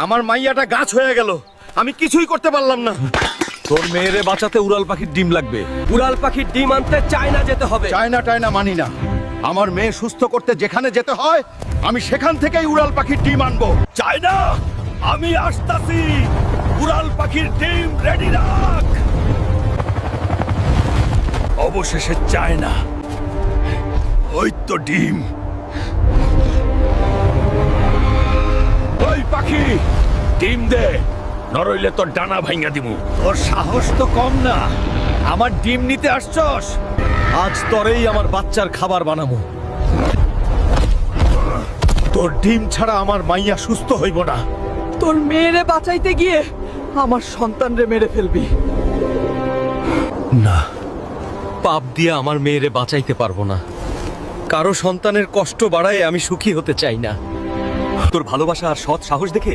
আমার মাইয়াটা গাছ হয়ে গেল, আমি কিছুই করতে পারলাম না। তোর মেয়েরে বাঁচাতে উড়াল পাখির ডিম লাগবে। উড়াল পাখির ডিম আনতে চায়না যেতে হবে। টায়না মানি না। আমার মেয়ে সুস্থ করতে যেখানে যেতে হয় আমি সেখান থেকেই উড়াল পাখির ডিম আনবো। চায়না, আমি আসতাছি। উড়াল পাখির ডিম রেডি রাখ। অবশেষে চায়না, ওই তো ডিম। ওই পাখি, ডিম দে, নরইলে তোর ডানা ভাঙা দিমু। তোর সাহস তো কম না, আমার ডিম নিতে আসছস? আজ তরেই আমার বাচ্চার খাবার বানাবো। তোর ডিম ছাড়া আমার মাইয়া সুস্থ হইব না। তোর মেয়েরে বাঁচাইতে গিয়ে আমার সন্তানরে মেরে ফেলবি। না, পাপ দিয়ে আমার মেয়েরে বাঁচাইতে পারবো না। কারো সন্তানের কষ্ট বাড়ায় আমি সুখী হতে চাই না। তোর ভালোবাসা আর সৎ সাহস দেখে